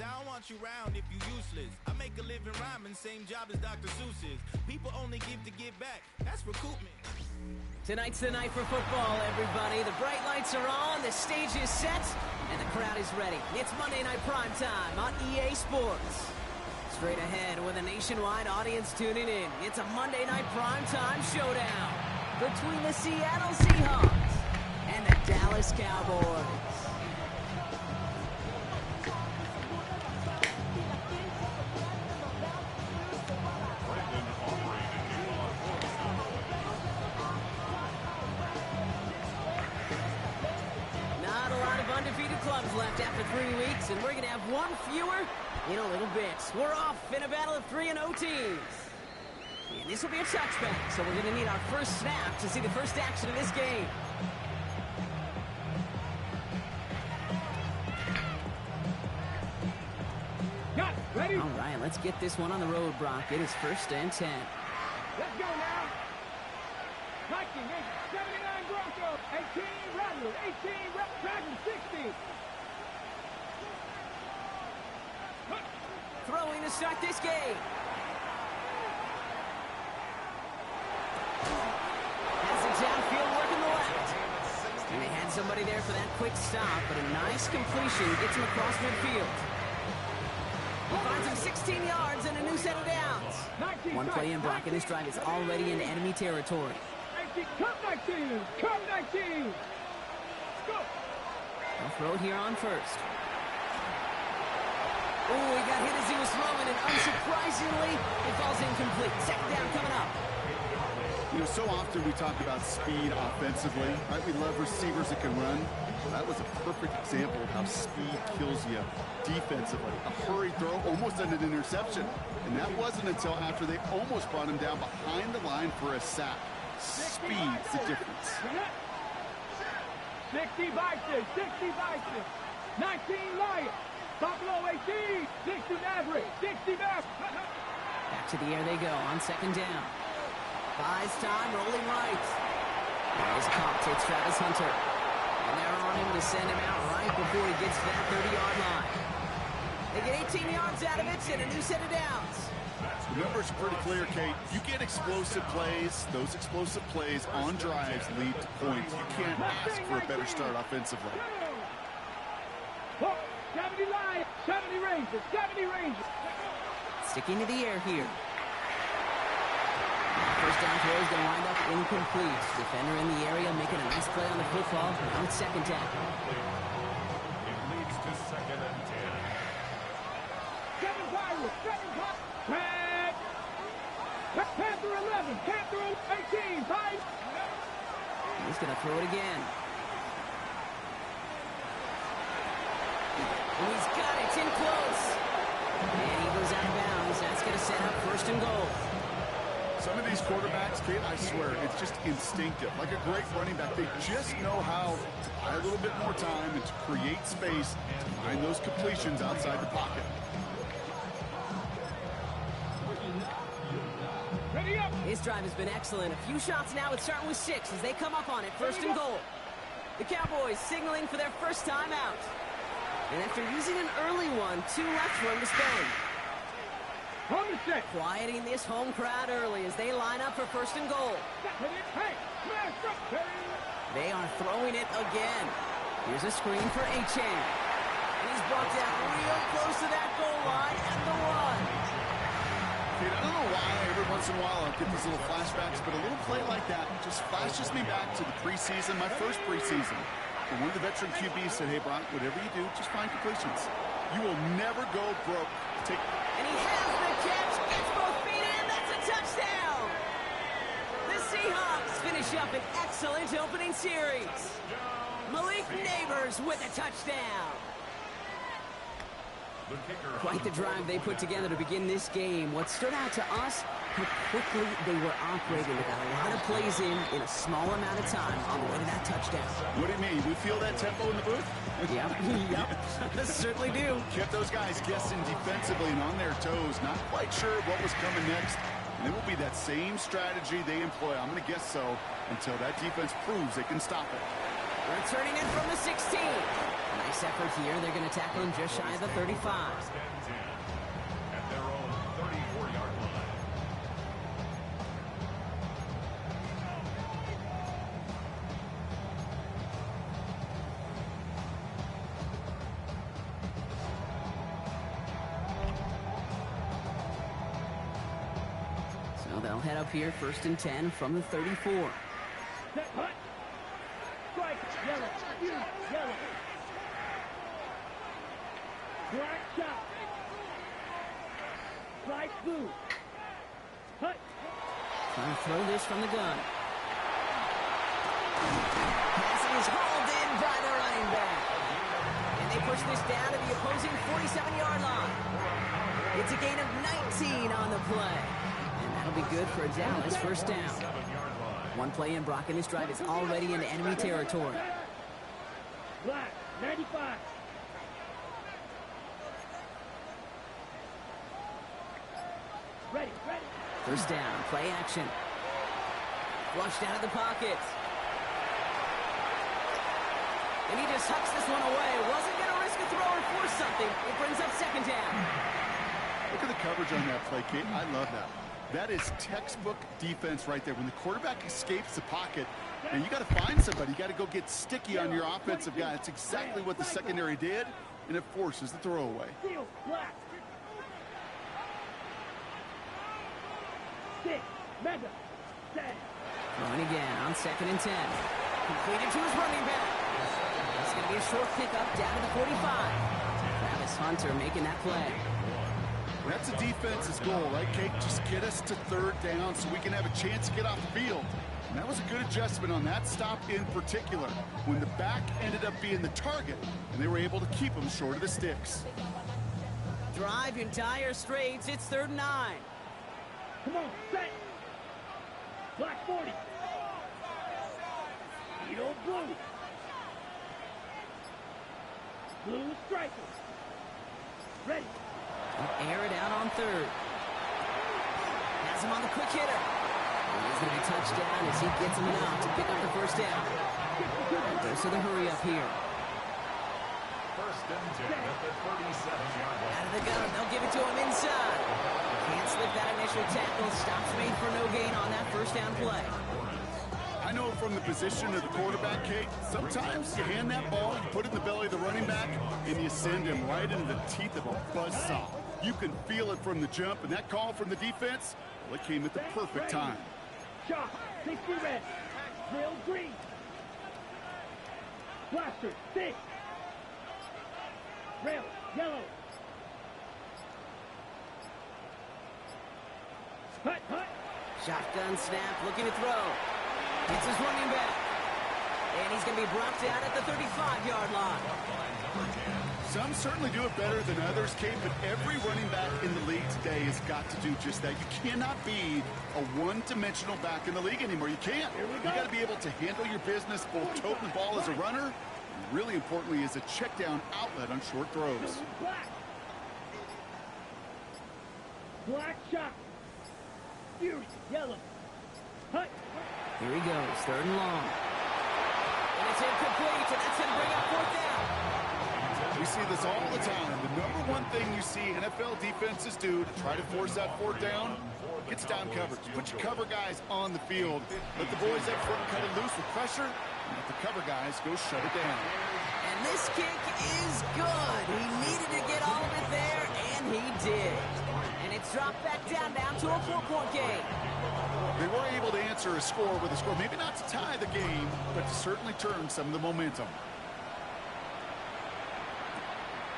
I don't want you round if you useless. I make a living rhyming, same job as Dr. Seuss's. People only give to give back. That's recoupment. Tonight's the night for football, everybody. The bright lights are on, the stage is set, and the crowd is ready. It's Monday Night Primetime on EA Sports. Straight ahead with a nationwide audience tuning in. It's a Monday Night Primetime showdown between the Seattle Seahawks and the Dallas Cowboys. Not a lot of undefeated clubs left after 3 weeks, and we're going to have one fewer in a little bit. We're off in a battle of 3-0 teams. And this will be a touchback, so we're going to need our first snap to see the first action of this game. Got it. Ready? All right, let's get this one on the road, Brock. It is 1st and 10. Let's go now. 19, 79 Broncos, 18 Rattlers, 18 Dragons, 60. Throwing to start this game. Has it downfield working the left. And they had somebody there for that quick stop, but a nice completion gets him across midfield. He finds him 16 yards and a new set of downs. 19, One play in, Brock, and this drive is already in enemy territory. 19, cut 19, cut 19. Go. They'll throw it here on first. Oh, he got hit as he was throwing, and unsurprisingly, it falls incomplete. Second down coming up. You know, so often we talk about speed offensively, right? We love receivers that can run. That was a perfect example of how speed kills you defensively. A hurried throw, almost ended an interception. And that wasn't until after they almost brought him down behind the line for a sack. Speed's the difference. 60 Vikings, 60 Vikings, 19 Lions, Buffalo 18, 60 Maverick, 60 Maverick. Back to the air they go on second down. Buys time, rolling right. That is caught. It's Travis Hunter. And they're on him to send him out right before he gets to that 30-yard line. They get 18 yards out of it and a new set of downs. The numbers are pretty clear, Kate. You get explosive plays. Those explosive plays on drives lead to points. You can't ask for a better start offensively. 70 Lions, 70 Rangers, 70 Rangers. Sticking to the air here. First down throw is going to wind up incomplete. Defender in the area making a nice play on the football. Now it's second down. It leads to 2nd and 10. 7 Pirates, 7 Pirates. Panther 11, Panther 18, 5. He's going to throw it again. And he's got it. It's in close. And he goes out of bounds. That's going to set up 1st and goal. Some of these quarterbacks, Kate, I swear, it's just instinctive. Like a great running back, they just know how to buy a little bit more time and to create space to find those completions outside the pocket. Ready up. His drive has been excellent. A few shots now. It's starting with 6 as they come up on it. 1st and goal. The Cowboys signaling for their first time out. And after using an early one, 2 left for him to spend. Quieting this home crowd early as they line up for 1st and goal. They are throwing it again. Here's a screen for Achane. And he's brought down real close to that goal line at the 1. Kate, I don't know why every once in a while I'll get these little flashbacks, but a little play like that just flashes me back to the preseason, my first preseason. And one of the veteran QBs said, hey, Brock, whatever you do, just find completions. You will never go broke. And he has the catch, gets both feet in, that's a touchdown! The Seahawks finish up an excellent opening series. Malik Neighbors with a touchdown. Quite the drive they put together to begin this game. What stood out to us, how quickly they were operating. They got a lot of plays in a small amount of time on the way to that touchdown. What do you mean? We feel that tempo in the booth? Yep, yep, certainly do. Kept those guys guessing defensively and on their toes, not quite sure what was coming next. And it will be that same strategy they employ, I'm going to guess so, until that defense proves they can stop it. Returning it from the 16. Nice effort here. They're going to tackle him just shy of the 35. Stands in at their own 34-yard line. So they'll head up here, 1st and 10 from the 34. Set, hut. Strike, yellow, huge, yellow. Black shot. Strike, blue. Hut. Trying to throw this from the gun. Pass is hauled in by the running back. And they push this down to the opposing 47-yard line. It's a gain of 19 on the play. And that'll be good for a Dallas 1st down. 7-yard line. One play in, Brock, and this drive is already into enemy territory. Black, 95. Ready, ready. 1st down, play action. Flushed out of the pocket. And he just hucks this one away. Wasn't going to risk a throw or force something. It brings up 2nd down. Look at the coverage on that play, Kate. I love that. That is textbook defense right there. When the quarterback escapes the pocket, and you got to find somebody. You got to go get sticky on your offensive guy. That's exactly what the secondary did, and it forces the throwaway. Seal, black. 6, mega, set. Throwing again on 2nd and 10. Completed to his running back. It's going to be a short pickup down to the 45. Travis Hunter making that play. That's a defense's goal, right, Kate? Just get us to 3rd down so we can have a chance to get off the field. And that was a good adjustment on that stop in particular, when the back ended up being the target, and they were able to keep him short of the sticks. Drive in dire straits. It's 3rd and 9. Come on, set. Black 40. Field blue. Blue striker. Ready. Air it out on 3rd. Has him on the quick hitter. He's going to be touchdown as he gets him enough to pick up the 1st down. Goes to the hurry up here. 1st and 10 at the 37-yard line. Out of the gun, they'll give it to him inside. Can't slip that initial tackle. Stops made for no gain on that 1st down play. I know from the position of the quarterback, Kate, sometimes you hand that ball, you put it in the belly of the running back, and you send him right into the teeth of a buzzsaw. You can feel it from the jump, and that call from the defense, well, it came at the perfect time. Shot, 60 red. Drill green. Blaster, 6. Rail, yellow. Hut, hut. Shotgun snap, looking to throw. It's his running back. And he's going to be brought down at the 35-yard line. Some certainly do it better than others, Kate, but every running back in the league today has got to do just that. You cannot be a one-dimensional back in the league anymore. You can't. You got to be able to handle your business, both toting the ball as a runner, and really importantly, as a check-down outlet on short throws. Black. Black shot. Fury, yellow. Hut. Here he goes, 3rd and long. And it's incomplete, and that's going to bring up 4th down. We see this all the time. The number one thing you see NFL defenses do to try to force that 4th down, gets down coverage. Put your cover guys on the field. Let the boys up front cut it loose with pressure, and let the cover guys go shut it down. And this kick is good. He needed to get all of it there, and he did. And it's dropped back down to a 4-point game. They were able to answer a score with a score, maybe not to tie the game, but to certainly turn some of the momentum.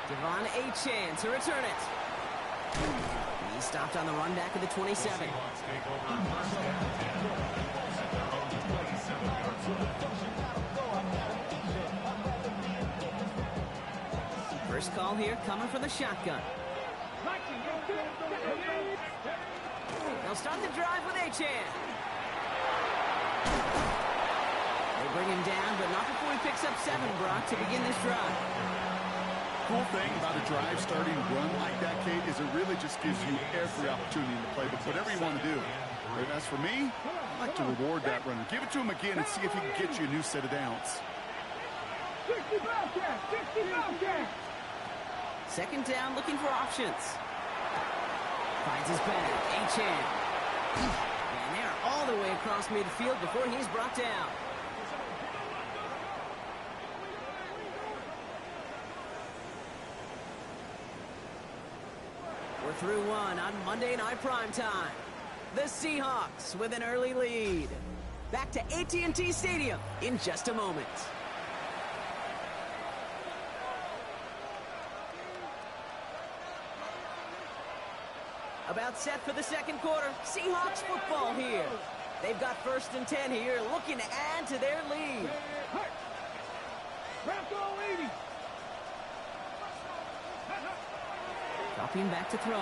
Devon Achane to return it. He stopped on the run back of the 27. Seahawks take over 1st and 10 at their own 27-yard line. First call here coming from the shotgun. They'll start the drive with Achane. They bring him down, but not before he picks up 7, Brock, to begin this drive. Cool thing about a drive starting run like that, Kate, is it really just gives you every opportunity in the playbook, whatever you want to do. But as for me, I like to reward that runner. Give it to him again and see if he can get you a new set of downs. 60 Bobcat, 60 Bobcat. Second down, looking for options. Finds his back, Achane. And they're all the way across midfield before he's brought down. We're through one on Monday Night Primetime. The Seahawks with an early lead. Back to AT&T Stadium in just a moment. About set for the second quarter. Seahawks football here. They've got 1st and 10 here, looking to add to their lead. Dropping back to throw.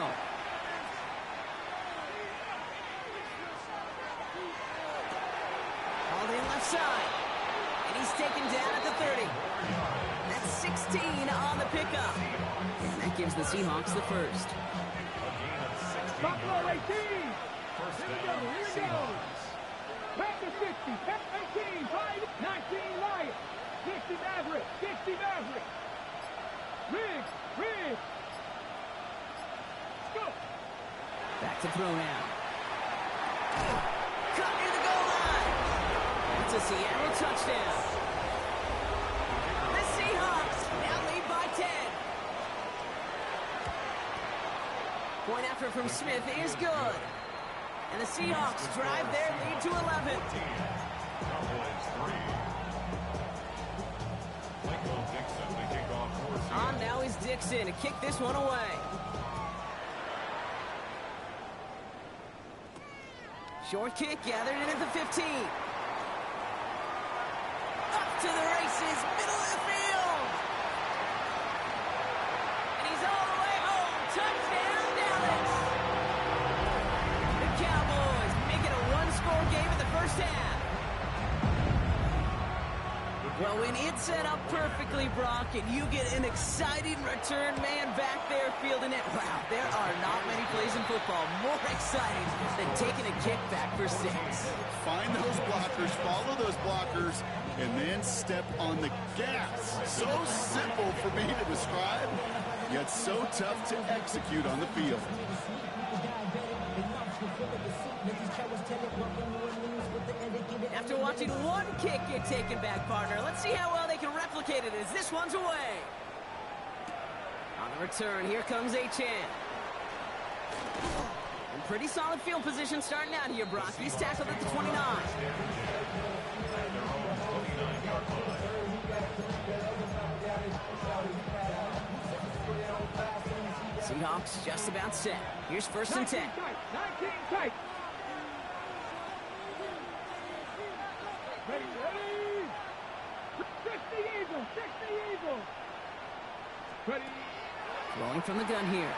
All in left side. And he's taken down at the 30. That's 16 on the pickup. And that gives the Seahawks the first. Buffalo 18. Here we go. Packers 60, 18, 5, 19 Lions. 60 Maverick, 60 Maverick. Riggs. Go. Back to throw now. Cut near the goal line. It's a Seattle touchdown. The Seahawks now lead by 10. Point after from Smith is good. And the Seahawks drive their lead to 11. On now is Dixon to kick this one away. Short kick gathered in at the 15. Up to the races, middle of the field. And he's all the way home. Touchdown, Dallas. The Cowboys make it a one-score game in the first half. Well, when it's set up perfectly, Brock, and you get an exciting return man back there fielding it, wow, there are not many plays in football more exciting than taking a kick back for 6. Find those blockers, follow those blockers, and then step on the gas. So simple for me to describe, yet so tough to execute on the field. After watching one kick get taken back, partner, let's see how well they can replicate it as this one's away. On the return, here comes Achane. In pretty solid field position starting out here, Brock. He's tackled at the 29. Seahawks just about set. Here's 1st and 10. 19 tight. Ready. 60 Eagles, 60 Eagles. Ready. Throwing from the gun here.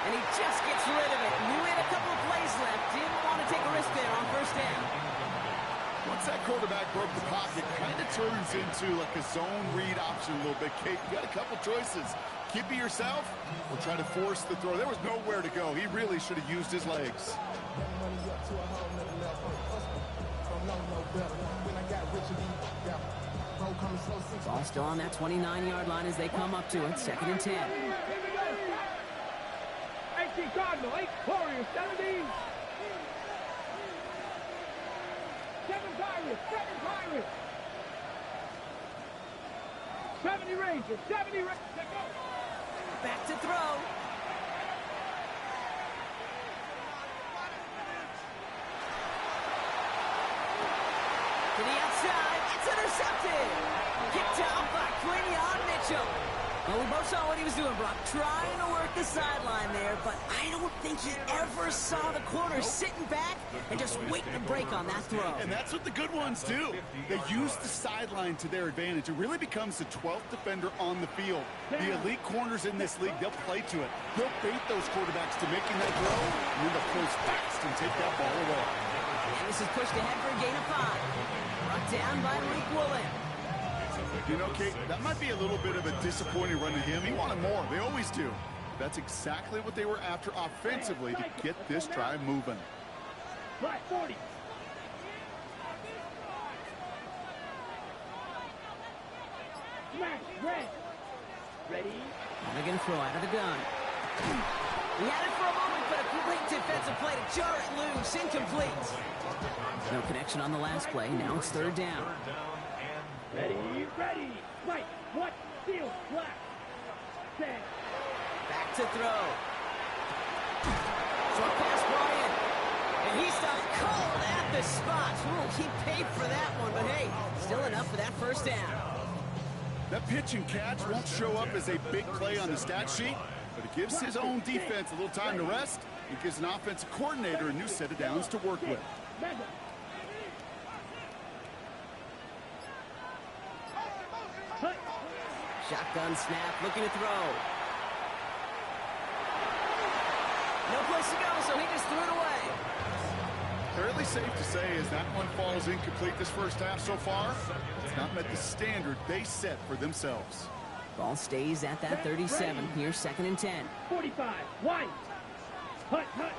And he just gets rid of it. Knew he had a couple of plays left. Didn't want to take a risk there on 1st down. Once that quarterback broke the pocket, kind of turns into like a zone read option a little bit. Kate, you got a couple choices. Keep it yourself or try to force the throw. There was nowhere to go. He really should have used his legs. Ball still on that 29-yard line as they come up to it. 2nd and 10. 18 Cardinal, 8 Warriors, 70. 7 Pirates, 70 Rangers, 70 Rangers. Back to throw. To the outside, it's intercepted. Kicked out by Quinion Mitchell. Well, we both saw what he was doing, Brock, trying to work the sideline there, but I don't think he ever saw the corner sitting back and just waiting to break on that throw. And that's what the good ones do. They use the sideline to their advantage. It really becomes the 12th defender on the field. The elite corners in this league, they'll play to it. They'll bait those quarterbacks to making that throw, and then they'll close fast and take that ball away. And this is pushed ahead for a gain of 5. Brought down by Malik Woolen. You know, Kate, that might be a little bit of a disappointing run to him. He wanted more. They always do. That's exactly what they were after offensively to get this drive moving. Right, 40. smash, red. Ready? They're going to throw out of the gun. He had it for a moment, but a great defensive play to jar it loose. Incomplete. No connection on the last play. Now it's third down. Ready, ready. Right, what? Field, black. Set. Back to throw. Short pass, Bryant. And he stopped cold at the spot. Ooh, he paid for that one, but hey, still enough for that first down. That pitch and catch won't show up as a big play on the stat sheet, but it gives his own defense a little time to rest. It gives an offensive coordinator a new set of downs to work with. Shotgun snap, looking to throw. No place to go, so he just threw it away. Fairly safe to say as that one falls incomplete this first half so far, it's not met the standard they set for themselves. Ball stays at that 37. Here's 2nd and 10. 45, wide. Hut, hut.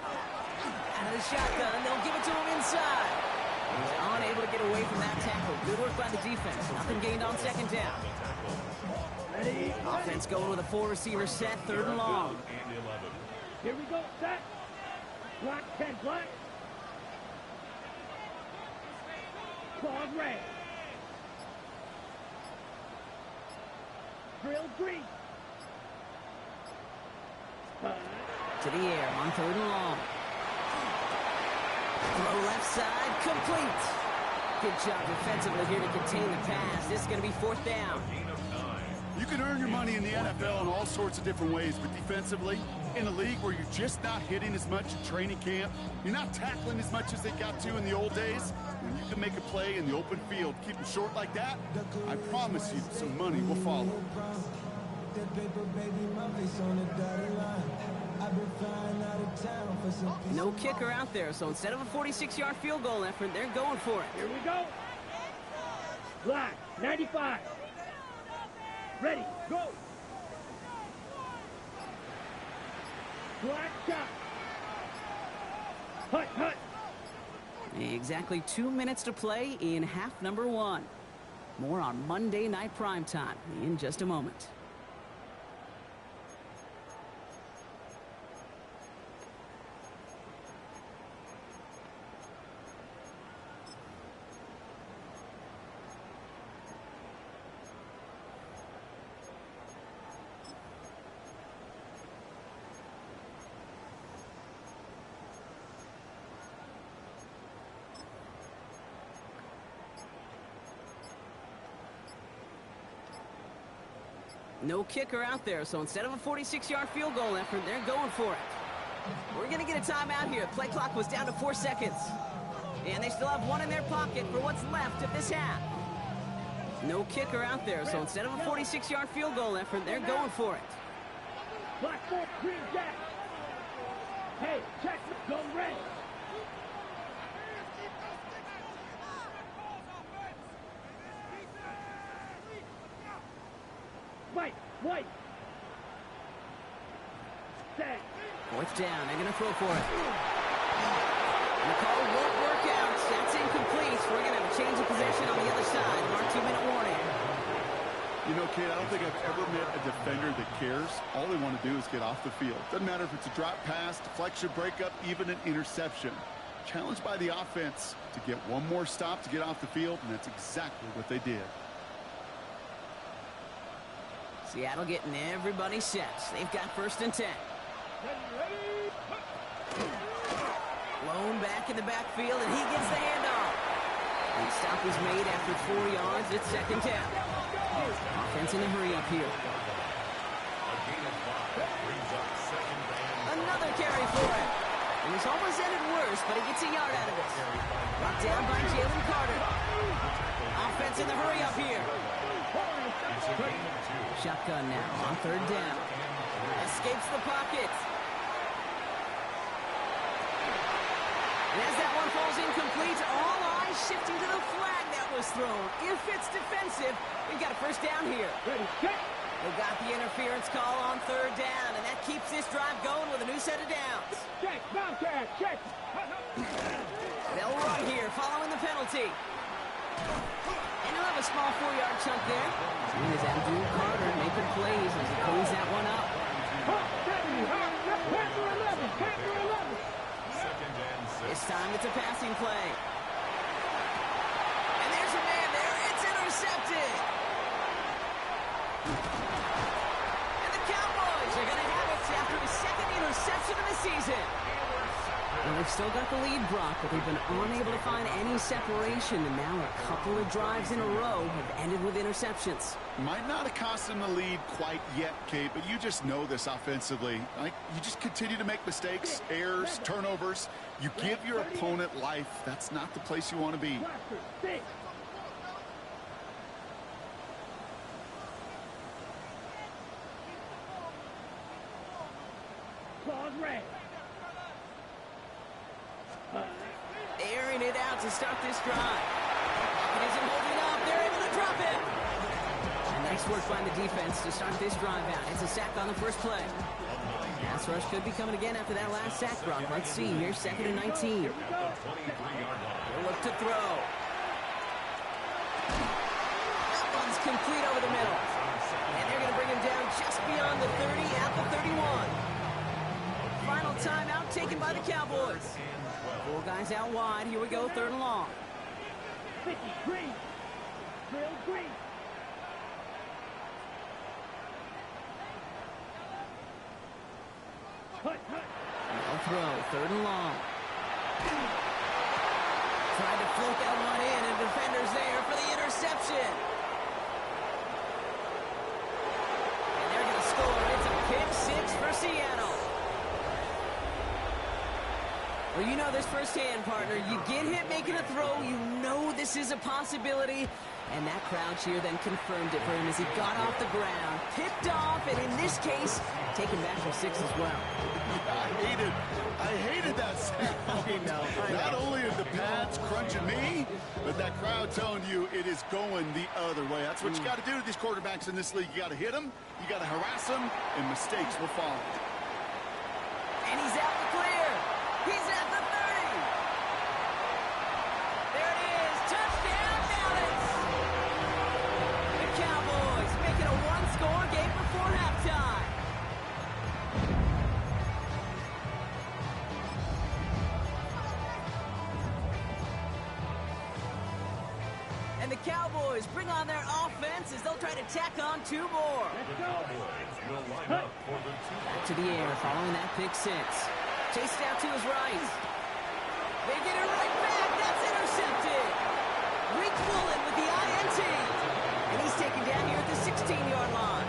Out of the shotgun, they'll give it to him inside. He's unable to get away from that tackle. Good work by the defense. Nothing gained on 2nd down. Ready? Offense going with a 4-receiver set, 3rd and long. Here we go, set. Black, 10, black. Claws red. Drill green. To the air on 3rd and long. Throw left side, complete. Good job defensively here to contain the pass. This is going to be 4th down. You can earn your money in the NFL in all sorts of different ways, but defensively, in a league where you're just not hitting as much in training camp, you're not tackling as much as they got to in the old days, when you can make a play in the open field, keep them short like that, I promise you some money will follow. No kicker out there, so instead of a 46-yard field goal effort, they're going for it. Here we go. Black, 95. Ready, go. Black shot. Hut, hut. Exactly 2 minutes to play in half number 1. More on Monday Night Primetime in just a moment. No kicker out there, so instead of a 46-yard field goal effort, they're going for it. We're going to get a timeout here. Play clock was down to 4 seconds. And they still have one in their pocket for what's left of this half. No kicker out there, so instead of a 46-yard field goal effort, they're going for it. Black 4, green jack. Hey, check, go red. White, white. Set. 4th down, they're going to throw for it. And the call won't work out. That's incomplete. We're going to have a change of possession on the other side. Our 2-minute warning. You know, kid, I don't think I've ever met a defender that cares. All they want to do is get off the field. Doesn't matter if it's a drop pass, deflection, breakup, even an interception. Challenged by the offense to get one more stop to get off the field, and that's exactly what they did. Seattle getting everybody set. They've got 1st and 10. Lone back in the backfield, and he gets the handoff. The stop is made after 4 yards. It's 2nd down. Offense in a hurry up here. Another carry for it. And it's almost ended worse, but he gets a yard out of it. Brought down by Jalen Carter. Offense in the hurry up here. Shotgun now on 3rd down. Escapes the pocket. And as that one falls incomplete, all eyes shifting to the flag that was thrown. If it's defensive, we've got a 1st down here. Ready, check. They got the interference call on 3rd down, and that keeps this drive going with a new set of downs. Check, Bobcat, check. They'll run here following the penalty. And he'll have a small 4-yard chunk there. And as Abdul Carter making plays as he cleans that one up. 11. This time it's a passing play. And there's a man there. It's intercepted. And the Cowboys are going to have it after his second interception of the season. Well, they've still got the lead, Brock, but they've been unable to find any separation, and now a couple of drives in a row have ended with interceptions. Might not have cost them the lead quite yet, Kate, but you just know this offensively. Like, you just continue to make mistakes, errors, turnovers. You give your opponent life. That's not the place you want to be. Claws red. Airing it out to start this drive. It isn't holding up. They're able to drop it. And nice work by the defense to start this drive out. It's a sack on the first play. Pass rush could be coming again after that last sack, Brock. Let's see. Here's 2nd and 19. They'll look to throw. That one's complete over the middle. And they're going to bring him down just beyond the 30 at the 31. Final timeout taken by the Cowboys. 4 guys out wide. Here we go, 3rd and long. Green. Real green. They'll throw, 3rd and long. Tried to float that one in, and defender's there for the interception. And they're going to score. It's a pick 6 for Seattle. Well, you know this firsthand, partner. You get hit making a throw, you know this is a possibility. And that crowd cheer then confirmed it for him as he got off the ground, picked off, and in this case, taken back for 6 as well. I hated that sound. I know. Not only are the pads crunching me, but that crowd telling you it is going the other way. That's what you got to do to these quarterbacks in this league. You got to hit them, you got to harass them, and mistakes will follow. And he's out the clear. He's at the 30. There it is. Touchdown, Dallas. The Cowboys make it a one-score game before halftime. And the Cowboys bring on their offense as they'll try to tack on 2 more. Back to the air following that pick 6. Chased out to his right. They get it right back. That's intercepted. Rick Woolen with the INT. And he's taken down here at the 16-yard line.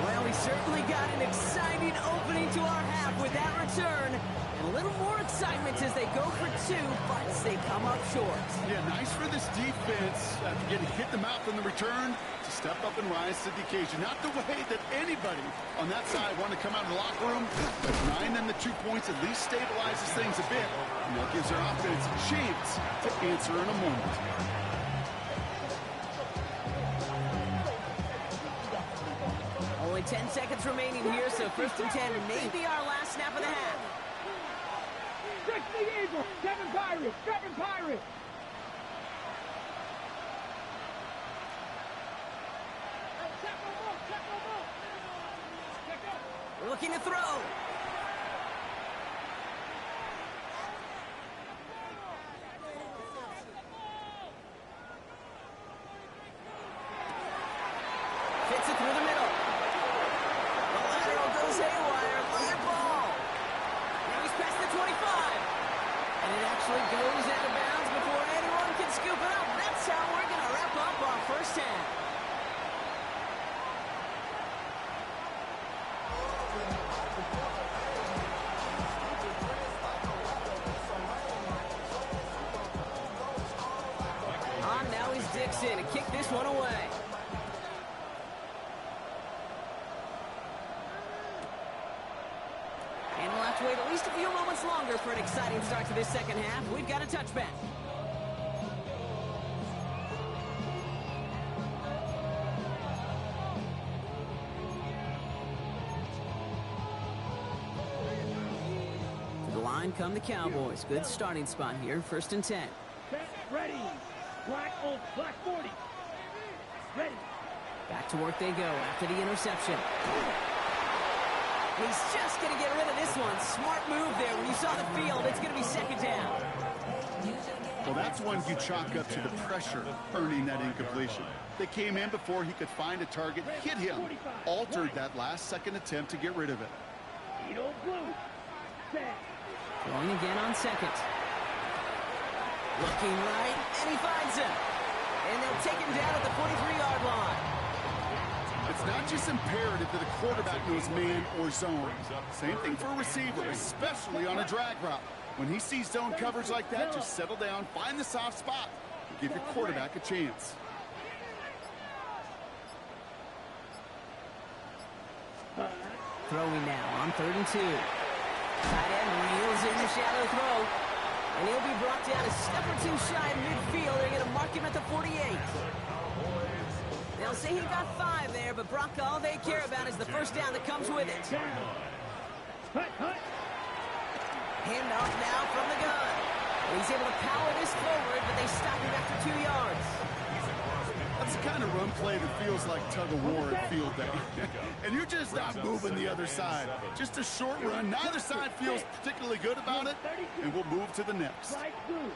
Well, we certainly got an exciting opening to our half with that return. And a little more excitement as they go for 2, but they come up short. Yeah, nice for this defense after getting hit the mouth on the return to step up and rise to the occasion. Not the way that anybody on that side wanted to come out of the locker room, but 9 and the 2 points at least stabilizes things a bit. And that gives their offense a chance to answer in a moment. Only 10 seconds remaining here, so 1st and 10 may be our last snap of the half. 6 the Eagles. 7 Pirates. 7 Pirates. We're looking to throw. Fits it through the middle. The lateral goes haywire. Live ball. Now he's past the 25. And it actually goes out of bounds before anyone can scoop it up. That's how we're going to wrap up our first half. On now is Dixon to kick this one away. And we'll have to wait at least a few moments longer for an exciting start to this second half. We've got a touchback. To the line come the Cowboys. Good starting spot here, 1st and 10. Set, ready. Black 40. Ready. Back to work they go after the interception. He's just going to get rid of this one. Smart move there. When you saw the field, it's going to be second down. Well, that's one you chalk up to the pressure earning that incompletion. They came in before he could find a target, hit him, altered that last-second attempt to get rid of it. Edo blue. Set. Throwing again on second. Looking right, and he finds him. And they'll take him down at the 43-yard line. It's not just imperative that a quarterback knows man or zone. Same thing for a receiver, especially on a drag route. When he sees zone coverage like that, just settle down, find the soft spot, and give your quarterback a chance. Throwing now on 3rd and 2. Tight end reels in the shallow throw. And he'll be brought down a step or two shy of midfield. They're going to mark him at the 48. They'll say he got 5 there, but Brock, all they care about is the first down that comes with it. Handoff now from the gun. And he's able to power this forward, but they stop him after 2 yards. That's the kind of run play that feels like tug-of-war at field day. And you're just not moving the other side. Just a short run. Neither side feels particularly good about it, and we'll move to the next. Black blue.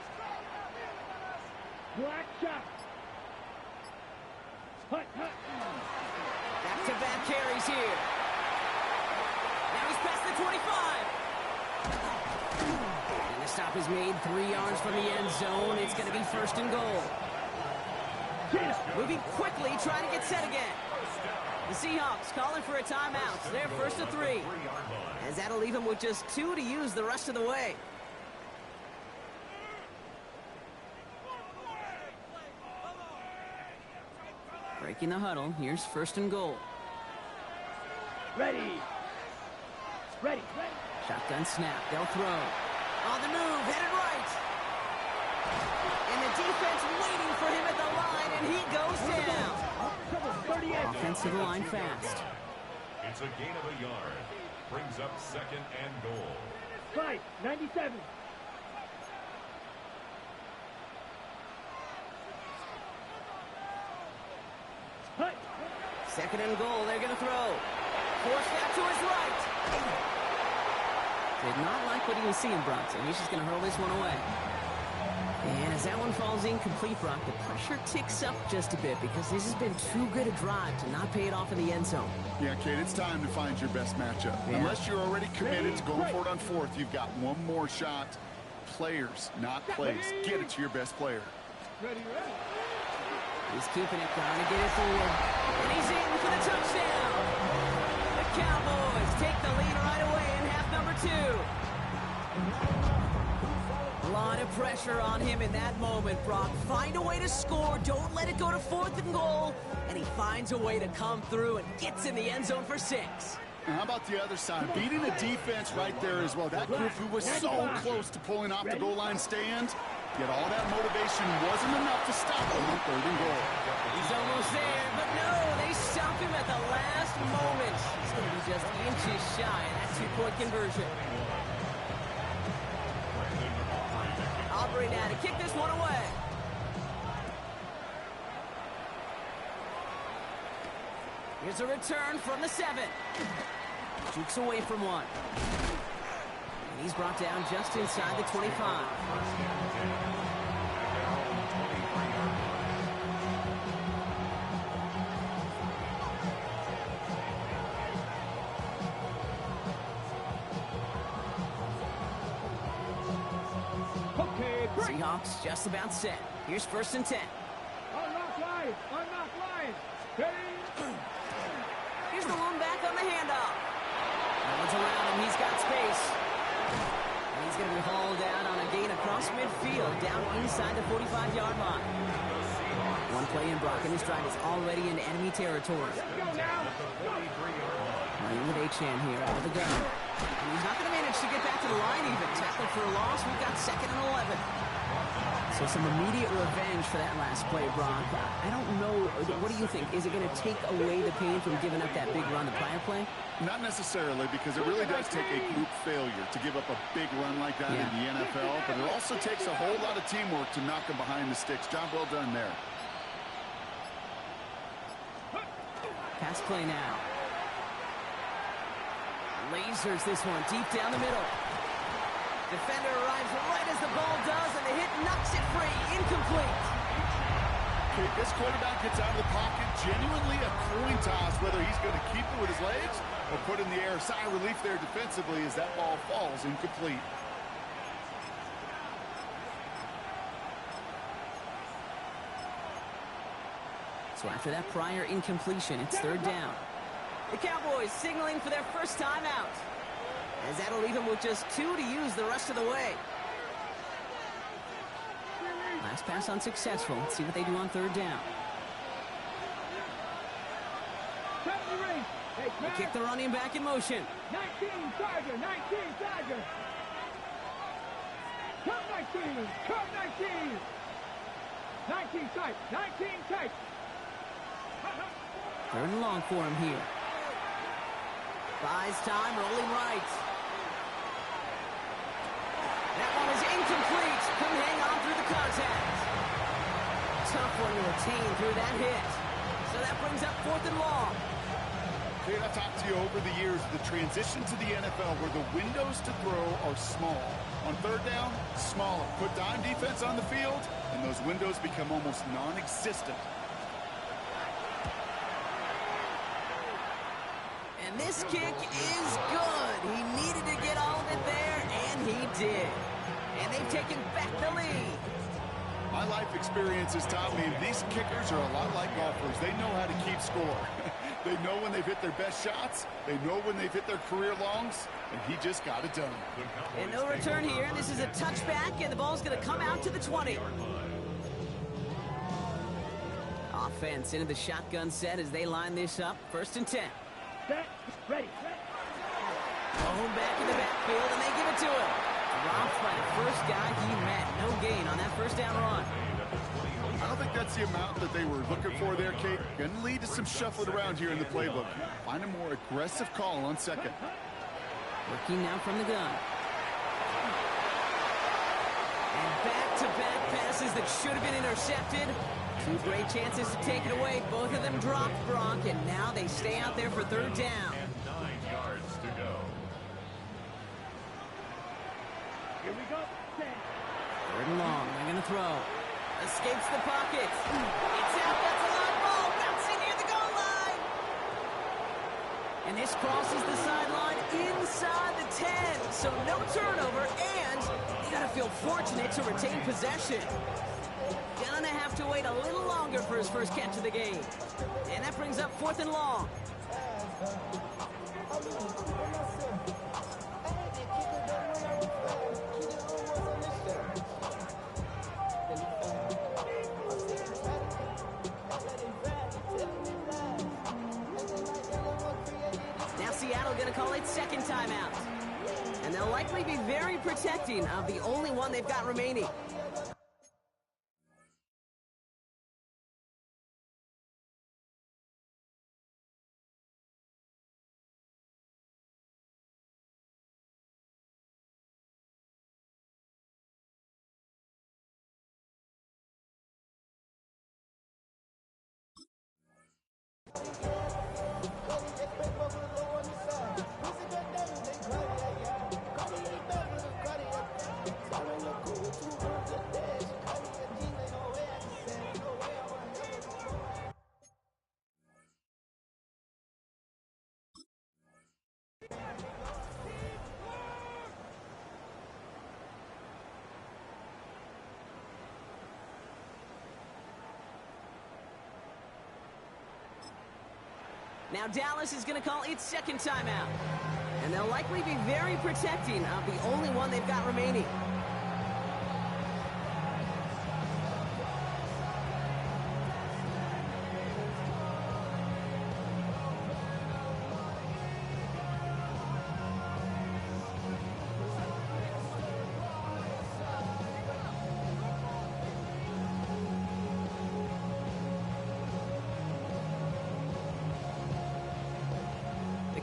Black shot. Back-to-back carries here. Now he's past the 25. And the stop is made 3 yards from the end zone. It's going to be 1st and goal. Moving quickly, trying to get set again. The Seahawks calling for a timeout. They're 1st and 3. As that'll leave them with just 2 to use the rest of the way. Breaking the huddle. Here's 1st and goal. Ready. Shotgun snap. They'll throw. On the move. Headed right. And the defense waiting for him at the line, and he goes down. Offensive line fast. It's a gain of a yard. Brings up 2nd and goal. 97. Second and goal, they're going to throw. Force that to his right. Did not like what he was seeing, Bronson. He's just going to hurl this one away. And as that one falls incomplete, Brock, the pressure ticks up just a bit because this has been too good a drive to not pay it off in the end zone. Yeah, Kate, it's time to find your best matchup. Yeah. Unless you're already committed to going for it on 4th, you've got one more shot. Players, not plays. Get it to your best player. He's keeping it, trying to get it forward. And he's in for the touchdown. The Cowboys take the lead right away in half number 2. A lot of pressure on him in that moment, Brock. Find a way to score. Don't let it go to 4th and goal. And he finds a way to come through and gets in the end zone for 6. And how about the other side? Beating the defense right there as well. That group who was so close to pulling off the goal line stand. Yet all that motivation wasn't enough to stop him on 3rd and goal. He's almost there, but no, they stop him at the last moment. He's going to be just inches shy of that 2-point conversion. Aubrey now to kick this one away. Here's a return from the 7. Jukes away from one. And he's brought down just inside the 25. Seahawks just about set. Here's 1st and 10. Unlock line. Ready. Here's the lone back on the handoff. No one's around him. He's got space. And he's going to be hauled out on a gain across midfield, down inside the 45-yard line. One play in, Brock, and this drive is already in enemy territory. Playing with Achane here out of the gun. And he's not going to manage to get back to the line even. Tackle for a loss. We've got 2nd and 11. So some immediate revenge for that last play, Brock. I don't know. What do you think? Is it going to take away the pain from giving up that big run the prior play? Not necessarily, because it really does take a group failure to give up a big run like that in the NFL, but it also takes a whole lot of teamwork to knock them behind the sticks. Job well done there. Pass play now. Lasers this one deep down the middle. Defender arrives right as the ball does, and the hit knocks it free. Incomplete. Okay, this quarterback gets out of the pocket. Genuinely a coin toss whether he's going to keep it with his legs or put in the air. Sigh of relief there defensively as that ball falls incomplete. So after that prior incompletion, it's third down. The Cowboys signaling for their first timeout, as that'll leave them with just 2 to use the rest of the way. Last pass unsuccessful. Let's see what they do on third down. They kick the running back in motion. 19 Tiger, 19 Tiger. Come 19, come 19. 19 tight, 19 tight. Third and long for him here. Buys time, rolling right. That one is incomplete. Couldn't hang on through the contact. Tough one to retain through that hit. So that brings up fourth and long. Okay, I've talked to you over the years, the transition to the NFL where the windows to throw are small. On third down, smaller. Put dime defense on the field, and those windows become almost non-existent. And this kick is good. He needed to get all of it there, and he did. And they've taken back the lead. My life experience has taught me these kickers are a lot like golfers. They know how to keep score. They know when they've hit their best shots. They know when they've hit their career longs, and he just got it done. And no return here. This is a touchback, and the ball's going to come out to the 20. Offense into the shotgun set as they line this up. First and 10. Set, ready. Home back in the backfield, and they give it to him. Dropped by the first guy he met. No gain on that first down run. I don't think that's the amount that they were looking for there, Kate. Going to lead to some shuffling around here in the playbook. Find a more aggressive call on second. Working now from the gun. And back-to-back passes that should have been intercepted. 2 great chances to take it away. Both of them dropped, Gronk, and now they stay out there for third down. And 9 yards to go. Here we go. Third and long. They're going to throw. Escapes the pocket. It's out. That's a long ball. Bouncing near the goal line. And this crosses the sideline inside the 10. So no turnover, and you got to feel fortunate to retain possession. Gonna have to wait a little longer for his first catch of the game. And that brings up fourth and long. Now Seattle gonna call it second timeout. And they'll likely be very protecting of the only one they've got remaining. Now Dallas is going to call its second timeout. And they'll likely be very protecting of the only one they've got remaining.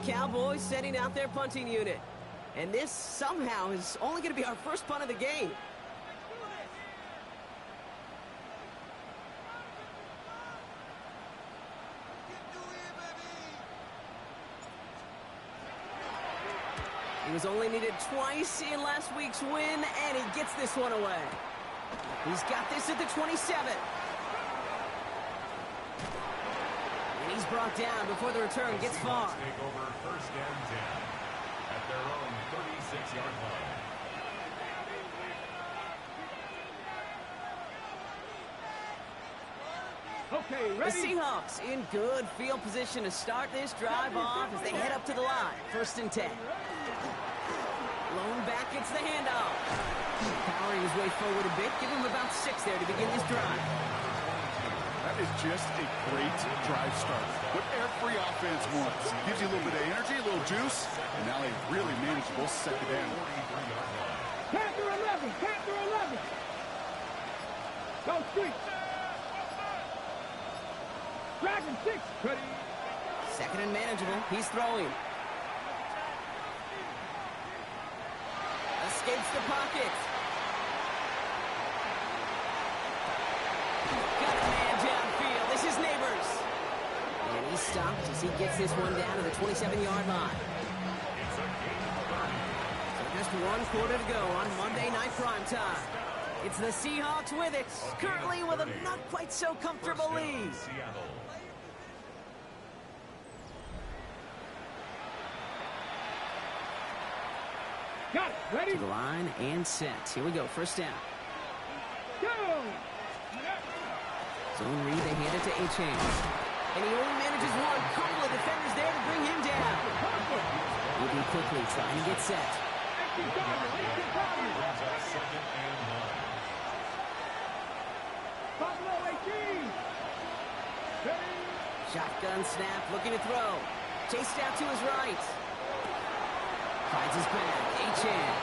Cowboys sending out their punting unit. And this somehow is only going to be our first punt of the game. He was only needed twice in last week's win, and he gets this one away. He's got this at the 27. And he's brought down before the return gets far. Take over first and 10 at their own 36-yard line. Okay, The ready? Seahawks in good field position to start this drive off as they head up to the line. First and 10. Lone back gets the handoff. Powering his way forward a bit. Give him about 6 there to begin this drive. That is just a great drive start. What every offense wants. Gives you a little bit of energy, a little juice, and now a really manageable second down. Panther 11, Panther 11. Go street. Dragon 6. Ready? Second and manageable. He's throwing. Escapes the pocket. Got a man downfield. This is Neighbors. And he's stopped as he gets this one down to the 27-yard line. So just one quarter to go on Monday Night Primetime. It's the Seahawks with it, currently with a not quite so comfortable lead. Got it. Ready? To the line and set. Here we go, first down. Go! Zone read, they hand it to Achane. And he only manages one. Couple of defenders there to bring him down. Moving quickly, trying to get set. Buffalo 18. Ready? Shotgun snap, looking to throw. Chased out to his right. Finds his back, Achane.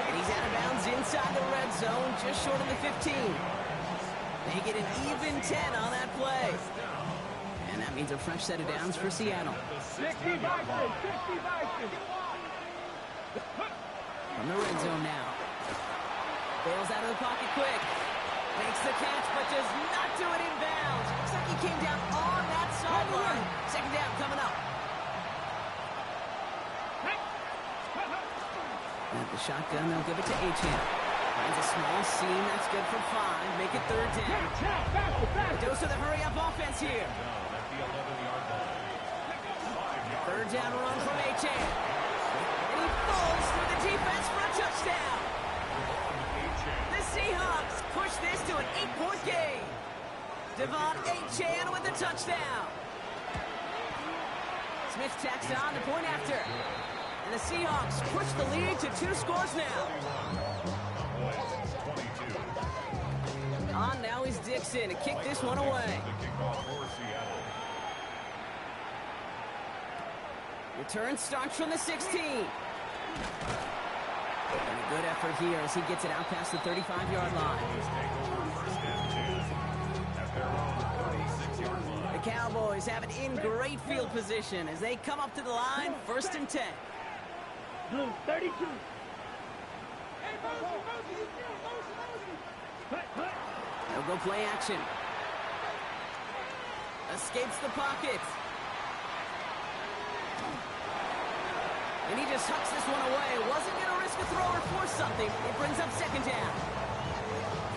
And he's out of bounds inside the red zone, just short of the 15. They get an even 10 on that play. And that means a fresh set of downs for Seattle. 60 Bison, 60 Bison. From the red zone now. Bails out of the pocket quick. Makes the catch, but does not do it in bounds. Looks like he came down on that sideline. Second down coming up. At the shotgun, they'll give it to Achane. Finds a small seam, that's good for 5. Make it third down. A dose of the hurry-up offense here. Third down run from Achane. And he falls through the defense for a touchdown. The Seahawks push this to an 8-point game. Devon Achane with the touchdown. Smith tacks on the point after. And the Seahawks push the lead to 2 scores now. On now is Dixon to kick this one away. Return starts from the 16. And a good effort here as he gets it out past the 35-yard line. The Cowboys have it in great field position as they come up to the line, first and 10. Blue 32. They'll go play action. Escapes the pocket. And he just hucks this one away. Wasn't going to risk a throw or force something. It brings up second down.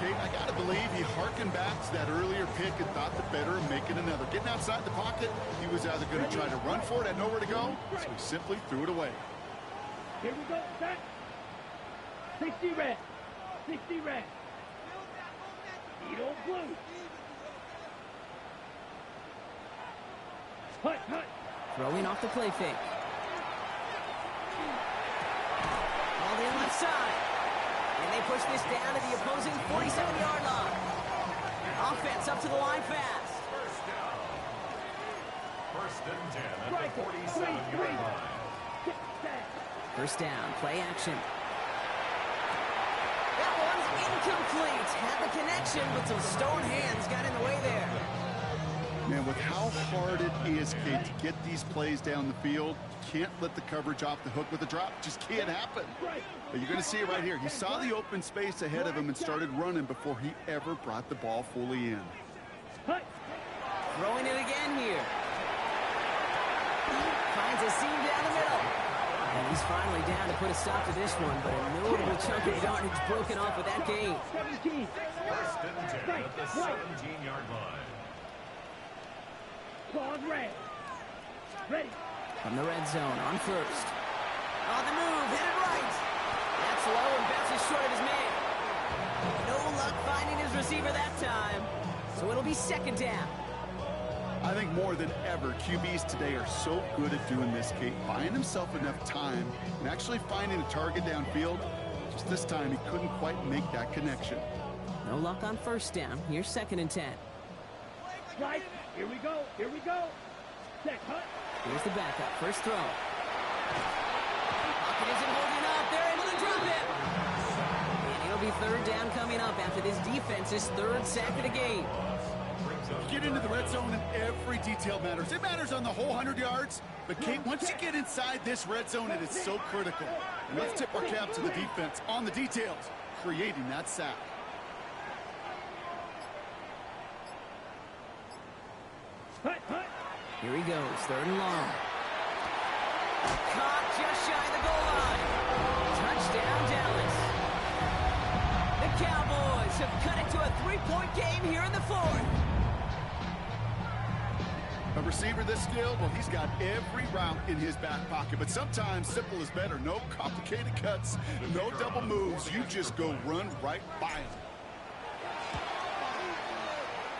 Kate, I got to believe he harkened back to that earlier pick and thought the better of making another. Getting outside the pocket, he was either going to try to run for it, had nowhere to go, so he simply threw it away. Here we go, set. 60 red. 60 red. Edo blue. Hut, hut. Throwing off the play fake. Ball in left side. And they push this down to the opposing 47-yard line. Offense up to the line fast. First down. First and 10 at the 47-yard line. First down, play action. That one's incomplete. Had the connection, but some stone hands got in the way there. Man, with how hard it is, Kate, to get these plays down the field, you can't let the coverage off the hook with a drop. Just can't happen. But you're going to see it right here. He saw the open space ahead of him and started running before he ever brought the ball fully in. Throwing it again here. Finds a seam down the middle. And he's finally down to put a stop to this one, but a notable chunk of yardage broken off with that gain. 17. First and 10 at the 17-yard line. Claws red. Ready. From the red zone on first. On the move, hit it right. That's low and bounces short of his man. No luck finding his receiver that time. So it'll be second down. I think more than ever, QBs today are so good at doing this, Kate, buying himself enough time and actually finding a target downfield. Just this time, he couldn't quite make that connection. No luck on first down. Here's second and 10. Right. Here we go. Here we go. Set cut. Here's the backup. First throw. Pocket isn't holding up. They're able to drop it. And it'll be third down coming up after this defense's third sack of the game. Get into the red zone and every detail matters. It matters on the whole 100 yards. But, Kate, once you get inside this red zone, it is so critical. And let's tip our cap to the defense on the details, creating that sack. Here he goes, third and long. Caught just shy of the goal line. Touchdown, Dallas. The Cowboys have cut it to a 3-point game here in the fourth. A receiver this skilled, well, he's got every route in his back pocket. But sometimes simple is better. No complicated cuts, no double moves. You just go run right by him.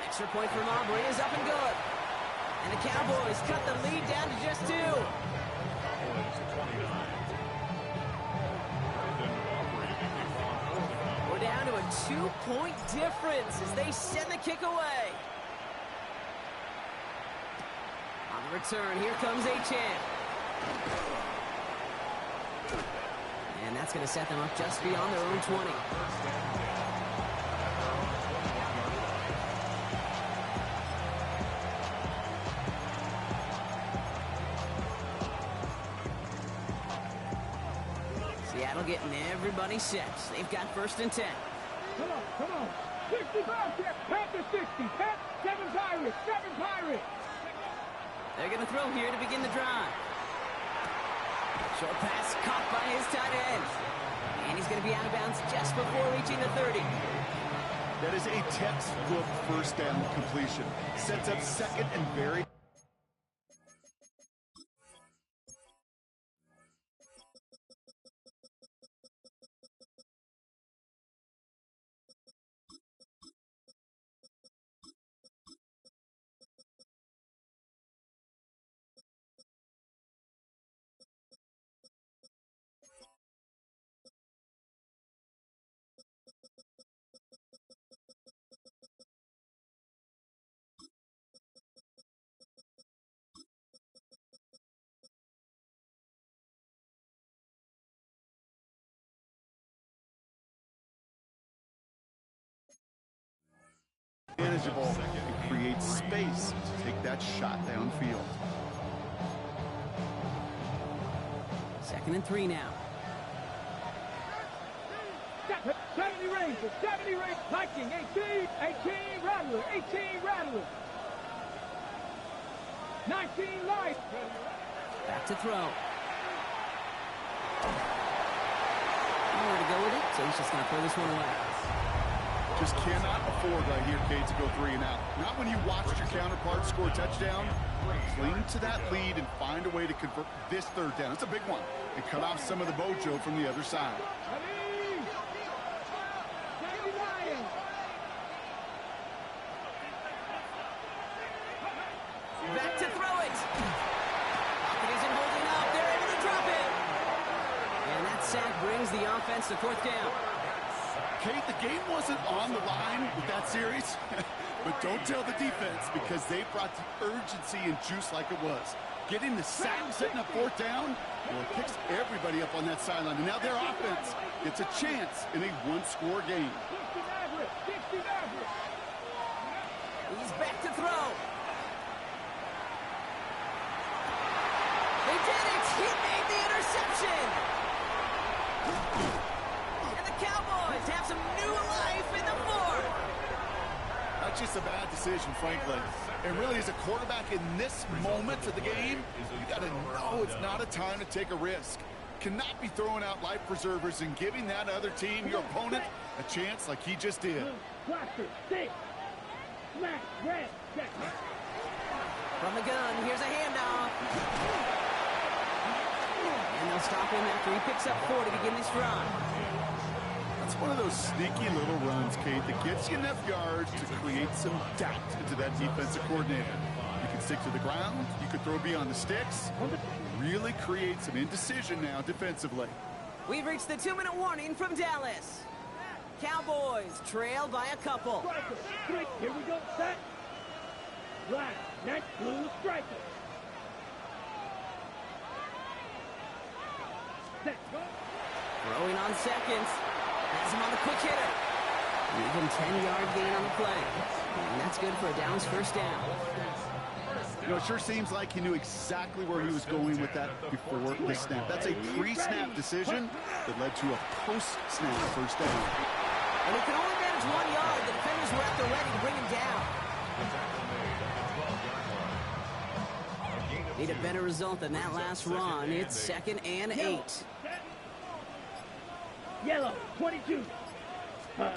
Extra point from Aubrey is up and good. And the Cowboys cut the lead down to just 2. We're down to a 2-point difference as they send the kick away. On the return, here comes Achane. And that's going to set them up just beyond their own 20. Seattle getting everybody set. They've got first and 10. Come on, come on. 65 here. Panther 60. 7 Pirates. 7 Pirates. They're going to throw here to begin the drive. Short pass caught by his tight end. And he's going to be out of bounds just before reaching the 30. That is a textbook first down completion. Sets up second and very... manageable and create space to take that shot downfield. Second and 3 now. 70 Rangers, 70 Rangers, Viking, 18 Rattler, 18 Rattler. 19 Light. Back to throw. Nowhere to go with it, so he's just going to throw this one away. Just cannot afford right here, Kate, to go 3 and out. Not when you watched your counterpart score a touchdown. Cling to that lead and find a way to convert this third down. It's a big one. And cut off some of the mojo from the other side. Back to throw it. Pocket isn't holding up. They're able to drop it. And that sack brings the offense to fourth down. Kate, the game wasn't on the line with that series, but don't tell the defense because they brought the urgency and juice like it was. Getting the sack, setting up fourth down, well, it picks everybody up on that sideline. And now their offense gets a chance in a one-score game. He's back to throw. just a bad decision, frankly. And really, as a quarterback in this moment of the game, you got to know it's not a time to take a risk. Cannot be throwing out life preservers and giving that other team, your opponent, a chance like he just did. From the gun, here's a handoff. And they'll stop him after he picks up 4 to begin this drive. It's one of those sneaky little runs, Kate, that gets you enough yards to create some doubt into that defensive coordinator. You can stick to the ground, you can throw beyond the sticks, really create some indecision now defensively. We've reached the 2-minute warning from Dallas. Cowboys trail by a couple. Striker, here we go, set. Right, next blue striker. Set, go. Throwing on seconds. Has him on the quick hitter. Even 10-yard gain on the play. And that's good for a Downs first down. You know, it sure seems like he knew exactly where he was going with that before the snap. That's a pre-snap decision that led to a post-snap first down. And he can only manage 1 yard. The defenders were at the ready to bring him down. Need a better result than that last run. It's 2nd and 8. Yellow, 22. Back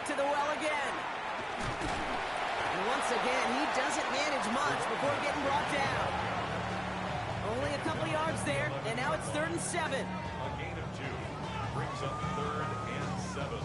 to the well again. And once again, he doesn't manage much before getting brought down. Only a couple yards there, and now it's 3rd and 7. A gain of 2 brings up 3rd and 7.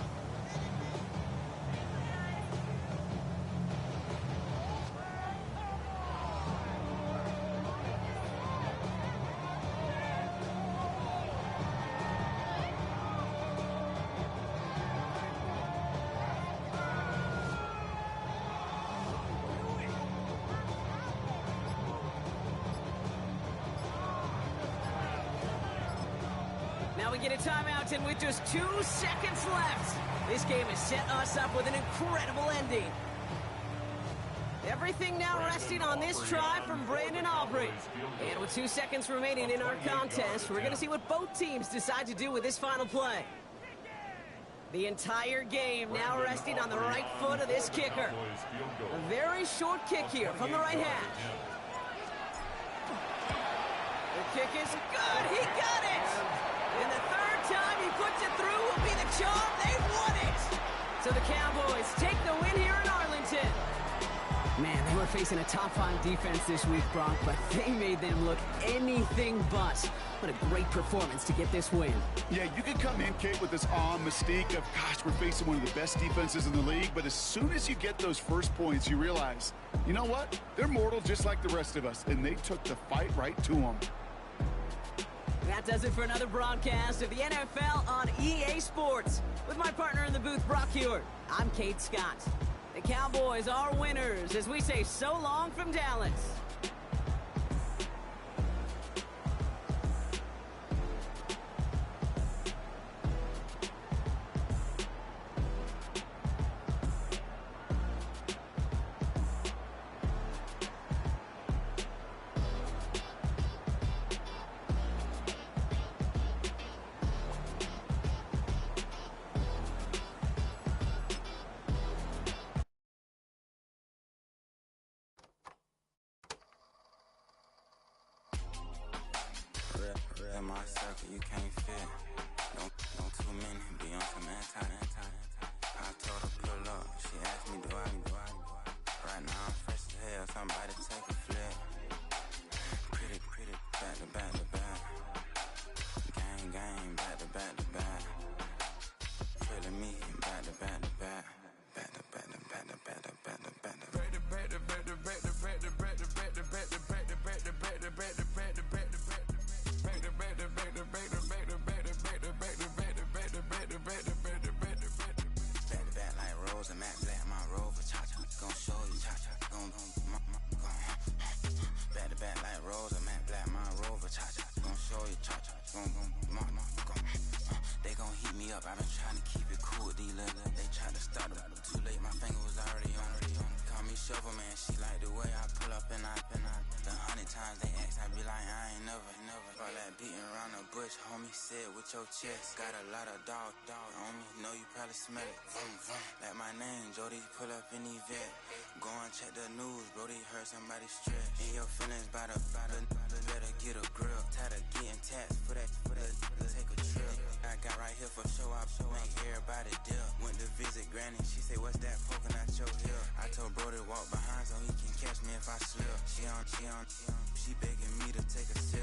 Now we get a timeout, and with just 2 seconds left, this game has set us up with an incredible ending. Everything now resting on this try from Brandon Aubrey. And with 2 seconds remaining in our contest, we're going to see what both teams decide to do with this final play. The entire game now resting on the right foot of this kicker. A very short kick here from the right hash. The kick is good. He got it. And the 3rd time he puts it through will be the charm. They won it. So the Cowboys take the win here in Arlington. Man, they were facing a top 5 defense this week, Brock, but they made them look anything but. What a great performance to get this win. Yeah, you can come in, Kate, with this mystique of, gosh, we're facing one of the best defenses in the league, but as soon as you get those first points, you realize, you know what? They're mortal just like the rest of us, and they took the fight right to them. That does it for another broadcast of the NFL on EA Sports. With my partner in the booth, Brock Hewitt, I'm Kate Scott. The Cowboys are winners as we say so long from Dallas. In my circle, you can't fit. Don't too many be on some anti. I told her pull up. She asked me, do I? Right now I'm fresh as hell. Somebody take a flip. Pretty, back to back. Gang, back to back. Feeling me, back to back. I've been trying to keep it cool with these little. They tried to start it too late. My finger was already on. Call me Shovel Man. She like the way I pull up and I. The 100 times they ask, I be like, I ain't never. All that beating around the bush, homie said, what your chest. Got a lot of dog on me, know you probably smell it. Vroom, vroom. Like my name, Jody, pull up in the vet. Go and check the news, Brody heard somebody stretch. In your feelings by the better get a grill. Tired of getting taxed for that, take a trip. I got right here for show up, make everybody deal. Went to visit Granny, she say, what's that poking out your heel? I told Brody to walk behind so he can catch me if I slip. She begging me to take a sip.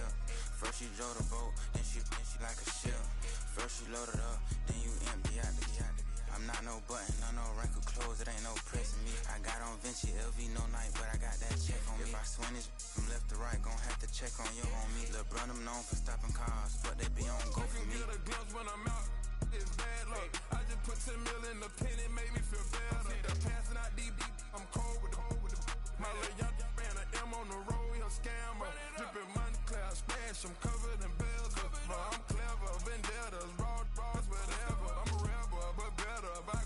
First she drove the boat, then she like a ship. First you load it up, then you empty out the I'm not no button, no wrinkled clothes, it ain't no pressing me. I got on Vinci, LV, no night, but I got that check on me. If I swing it from left to right, gon' have to check on your homie. Lil' Brun, I'm known for stopping cars, but they be on go for me. Get a glimpse when I'm out, it's bad luck. I just put 10 mil in the pen, it made me feel better. The passing out deep, I'm cold with the my little young man, an M on the road, he a scammer. Drippin' money, cloud splash, I'm covered in bells. But I'm clever, vendettas, raw, whatever. I'm a rebel, but better. If I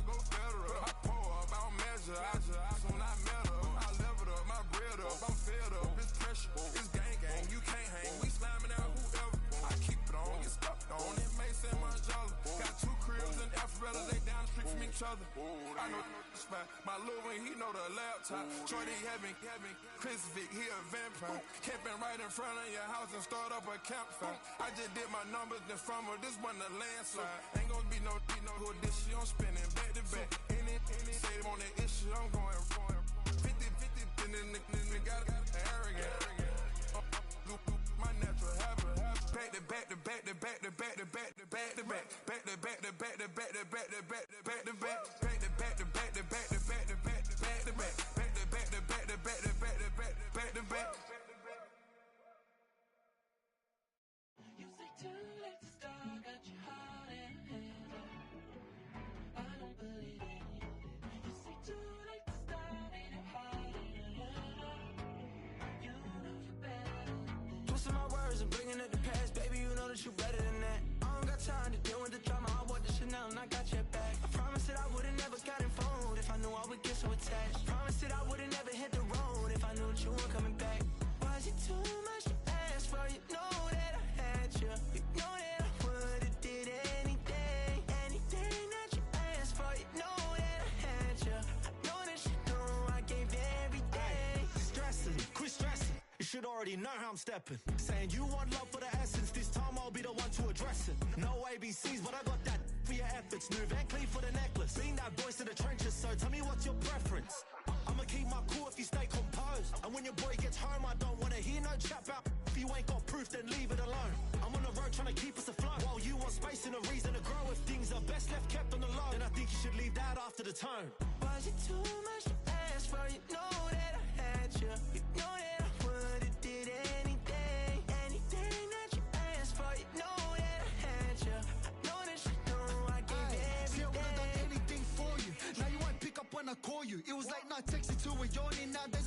go federal. I pour up, I don't measure, I soon I met her. I leveled up, my bread up, I'm fed up. It's pressure, it's gang, you can't hang. We slamming out whoever. I keep it on, get stuck on it. Mason Margiela. Got 2 cribs in Alpharetta, they down the street from each other. I know the spot. My Lil Wayne, he know the laptop. Shorty having Chris Vick, he a vampire. Camping right in front of your house and start up a campfire. I just did my numbers in front of this one a landslide. Ain't gonna be no who this shit, I'm spinning back to back. Any say on that issue, I'm going 50, and then the got arrogant. My natural habit. Back to back to back to back to back to back to back to back. Back to back to back to back to back to back to back to back. Back to back to back to back to back to back to back to back. Back to back to back to back to back to back to back. You say too late to start, got your heart in hand. I don't believe it. You say too late to start, ain't it hard in you know you're better than this. Twisting my words and bringing up the past, baby, you know that you're better than that. I don't got time to deal with the drama, I bought the Chanel and I got your back. I promised that I would've never gotten phoned if I knew I would get so attached. Promised that I would've never hit the road if I knew that you weren't coming back. Was it too much to ask for? You know that I had you. You know that I would've did anything that you asked for. You know that I had you. I know that you know I gave everything. Quit stressing. You should already know how I'm stepping. Saying you want love for the essence, this time I'll be the one to address it. No ABCs, but I got that for your efforts. New Van Cleef for the necklace. Being that voice in the trenches, so tell me what's your preference. I'ma keep my cool if you stay composed. And when your boy gets home, I don't wanna hear no chat about. If you ain't got proof, then leave it alone. I'm on the road trying to keep us afloat. While you want space and a reason to grow. If things are best left kept on the low, then I think you should leave that after the tone. Was it too much to ask for? You know that I had you. You know that I would've did anything that you asked for. You know that I had you. I know that you know I gave everything. See, I would've done anything for you. Now you won't pick up when I call you. It was late night texting to a yawning. Nowadays I'm